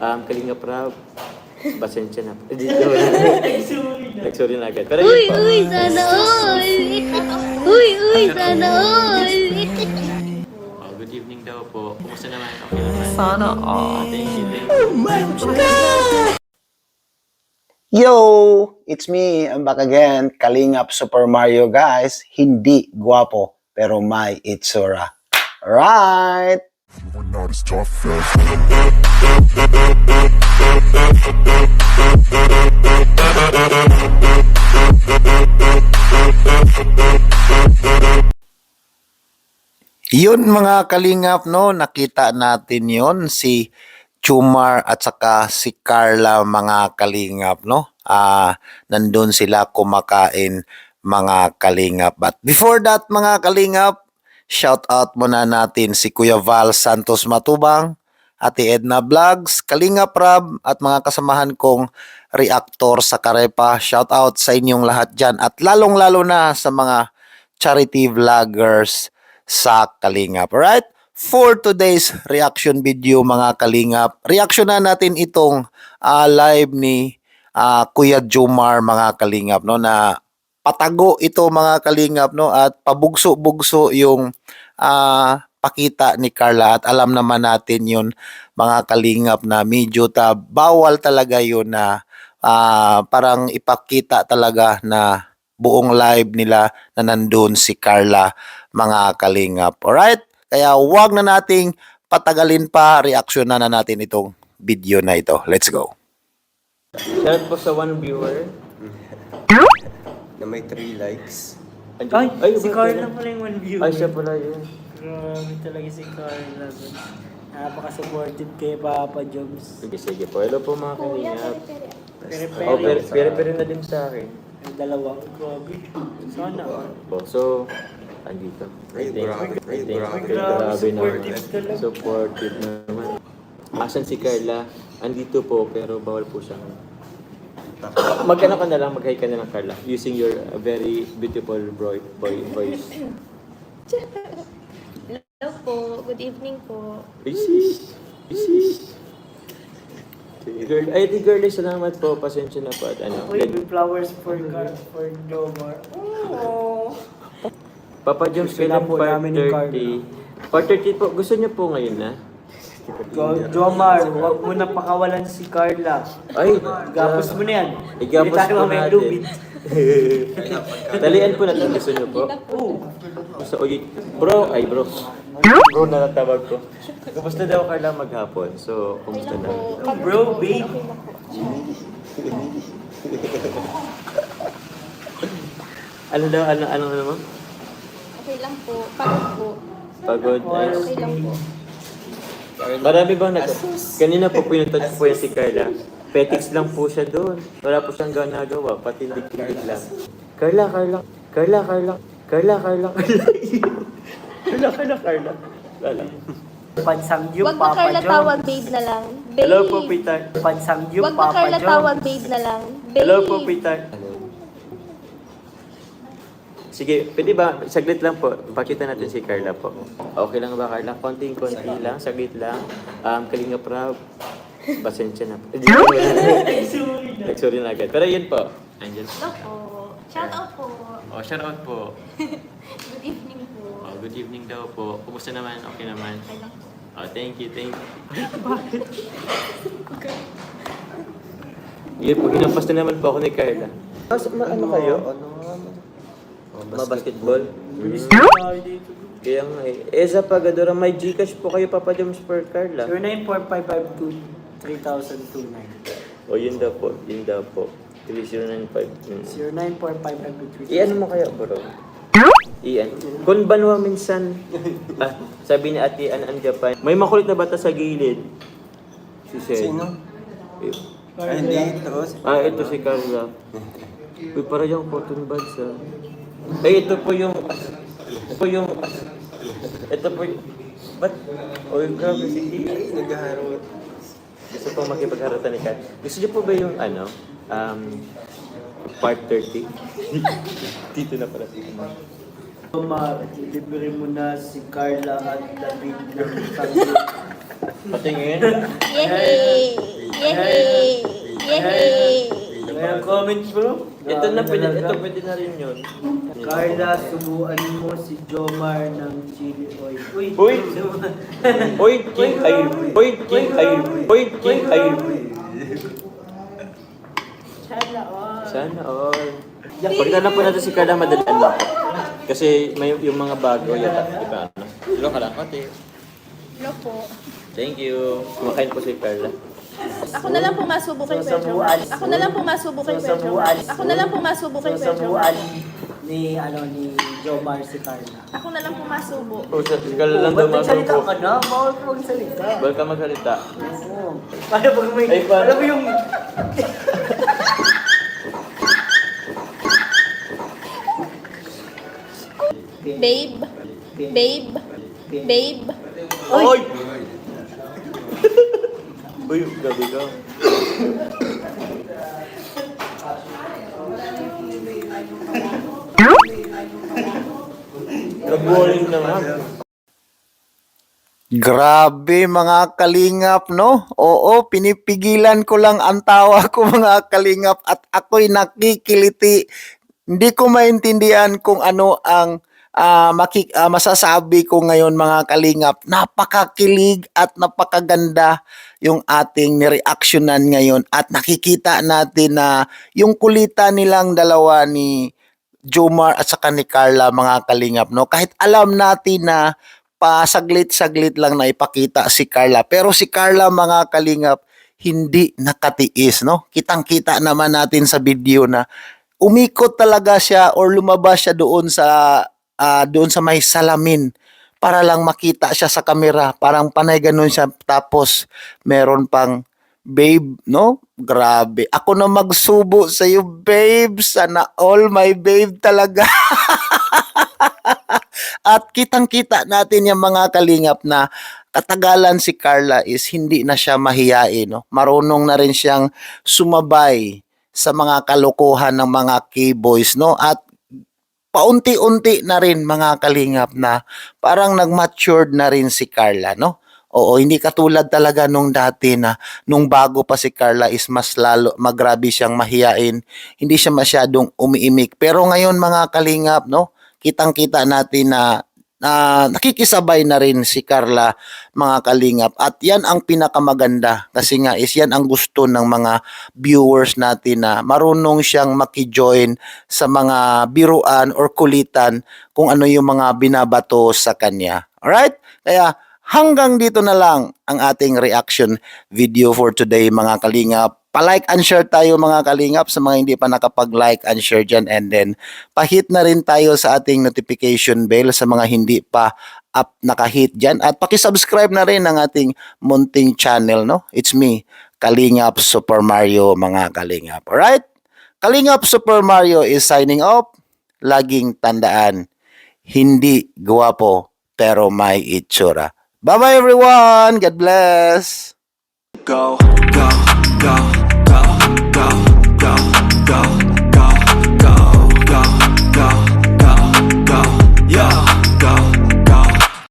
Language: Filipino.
Kalinga Prab, pasensya na. Dito na. Nagsorry na agad. Pero Uy, yun po. uy, sana all! Uy, uy, sana all! Oh, good evening daw po. Kumusta naman? Okay naman. Sana all. Thank you, thank you. Yo! It's me. I'm back again. Kalingap Super Mario, guys. Hindi guwapo, pero may itsura. Right? We're not as tough as Yun mga kalingap, no? Nakita natin yon si Chumar at saka si Carla mga kalingap, no? Nandun sila kumakain mga kalingap. But before that mga kalingap, shout out muna natin si Kuya Val Santos Matubang, Ate Edna Vlogs, Kalingap Rab at mga kasamahan kong reactor sa Karepa. Shout out sa inyong lahat dyan at lalong-lalo na sa mga charity vloggers sa Kalingap. Alright? For today's reaction video mga Kalingap, reaksyonan natin itong live ni Kuya Jomar mga Kalingap, no, na patago ito mga Kalingap, no, at pabugso-bugso yung pakita ni Carla at alam naman natin yun mga Kalingap na medyo bawal talaga yun na parang ipakita talaga na buong live nila na nandun si Carla mga Kalingap. Alright? Kaya wag na nating patagalin pa, reaction na natin itong video na ito. Let's go. Shout po sa one viewer. Na may 3 likes. Ay, Si Carla pala yung one view. Ay, siya pala yun. Grabe talaga si Carla. Napaka-supportive kay Papa Joms. Sige, sige po. Hello po mga kalingap. Oh, Pere-pere. pero na din sa akin. Yung dalawang. Grabe. Sana. Po. So, andito. Ay, grabe. Ay, grabe. Grabe, naman. supportive talaga. Supportive naman. Asan si Carla? Andito po, pero bawal po siya. Magkano ka na lang, mag-hi ka na lang, Carla. Using your very beautiful voice. Hello po, good evening po. Isis! Isis! Girl, ay, di girl, salamat po. Pasensya na po at ano. Uy, may flowers for Jomar. Oh. Papa Jones, kailan po namin ni Carla. 4:30 po. Gusto niyo po ngayon na? Jomar, huwag mo na pakawalan si Carla. Ay, Gapos mo na yan. Igapos Hindi tayo po mamaya natin. lubid. Talian po natin. Gusto niyo po? Oo. Gusto, uy, bro, ay bro. Bro na natawag ko. Kumusta daw Carla maghapon? So, kumusta na? Bro, babe. Ano daw, ano naman? Okay lang po, pagod po. Pagod. Ay, Okay lang po. marami bang kanina po pinuntan po yan si Carla. Petics lang po siya doon. Wala po siyang ginagawa. Patindig-tindig lang. Carla. Wala. Pansamgyup, Wag ba Papa Carla Joms. tawag babe na lang? Babe. Hello po, Peter. Pansamgyup, Wag ba Papa Carla Joms. tawag babe na lang? Babe. Hello po, Peter. Sige, pwede ba, saglit lang po, pakita natin si Carla po. Okay lang ba, Carla? Konting-konti lang, saglit lang. Kalinga Prab, pasensya na po. Nagsorry na agad. Pero yun po. Angel. Hello po. Shout out po. Oh, shout out po. Good evening po. Oh, good evening daw po. Kumusta naman? Okay naman? Okay lang po. Oh, thank you. Yun po, hinampas na naman po ako ni Carla. Ano kayo? Basketball? Ay, dito. Kaya nga eh. Sa Pagadora, may Gcash po kayo, Papa Joms, for Carla. 094552 3029. O, yun daw po. 3095. 094552 Iyan mo kaya, bro? Iyan. Kung banwa minsan, sabi ni Ate An Japan, may makulit na bata sa gilid. Si Shen. Sino? Ay, hindi. Ito. Ito si Carla. Uy, para yung cotton buds, ah. Ay, ito po yung... Ba't? Uy, grabe si Kiki. Naghaharot. Gusto po makipagharatan ni Kat. Gusto niyo po ba yung, part 30? Dito na para si Kiki. Jomar, libre mo na si Carla at David ng samgyup. Patingin. Yay! Yehey! Yehey! May comment bro? Ito na, Grabe ito talaga. pwede na rin yun. Carla, subuan mo si Jomar ng chili oil. Uy! Uy! Uy, king ay. Uy, king ay. Uy, king ay. Sana all. Pagka na po natin si Carla, madalaan lang. Kasi may yung mga bago yata. Diba? Hello ka lang, ate. Ano po? Thank you. Kumakain po si Carla. Ako na lang pumasubo kay Pedro. Sasabuan. Ako na lang pumasubo kay Pedro. Sasabuan. Ako na lang pumasubo kay Pedro. Sasabuan ni Jomar si Carla. Ako na lang pumasubo. Oh, si Carla lang daw Ba't nagsalita masubo. ka na? Bawal ka magsalita. Bawal ka magsalita. Oo. Paano pag may... Ay, paano? Alam mo yung... Babe. Babe. Babe. Oy! Uy, gabi ka. Nag-boring naman. Grabe mga kalingap, no? Oo, pinipigilan ko lang ang tawa ko mga kalingap at ako'y nakikiliti. Hindi ko maintindihan kung ano ang masasabi ko ngayon mga kalingap. Napakakilig at napakaganda yung ating nireaksyonan ngayon at nakikita natin na yung kulitan nilang dalawa ni Jomar at saka ni Carla mga kalingap, no? Kahit alam natin na pasaglit-saglit lang na ipakita si Carla. Pero si Carla mga kalingap, hindi nakatiis, no? Kitang-kita naman natin sa video na umikot talaga siya or lumabas siya doon sa may salamin para lang makita siya sa kamera. Parang panay ganun siya. Tapos meron pang babe, no? Grabe. Ako na magsubo sa iyo, babe. Sana all my babe talaga. At kitang-kita natin yung mga kalingap na katagalan si Carla is hindi na siya mahiyain. No? Marunong na rin siyang sumabay sa mga kalokohan ng mga K-boys. No? At paunti-unti na rin mga kalingap na parang nag-matured na rin si Carla. No? Oo, hindi katulad talaga nung dati na nung bago pa si Carla is mas lalo magrabe siyang mahiyain. Hindi siya masyadong umiimik. Pero ngayon mga kalingap, no? Kitang-kita natin na nakikisabay na rin si Carla mga kalingap at yan ang pinakamaganda kasi nga is yan ang gusto ng mga viewers natin na marunong siyang makijoin sa mga biruan or kulitan kung ano yung mga binabato sa kanya. Alright? Kaya hanggang dito na lang ang ating reaction video for today mga kalingap. Pa-like and share tayo mga kalingap sa mga hindi pa nakapag-like and share dyan, and then pa-hit na rin tayo sa ating notification bell sa mga hindi pa nakahit dyan, at paki-subscribe na rin ang ating munting channel, no? It's me, Kalingap Super Mario mga kalingap. Alright? Kalingap Super Mario is signing off. Laging tandaan, hindi guwapo pero may itsura. Bye-bye everyone! God bless! Go.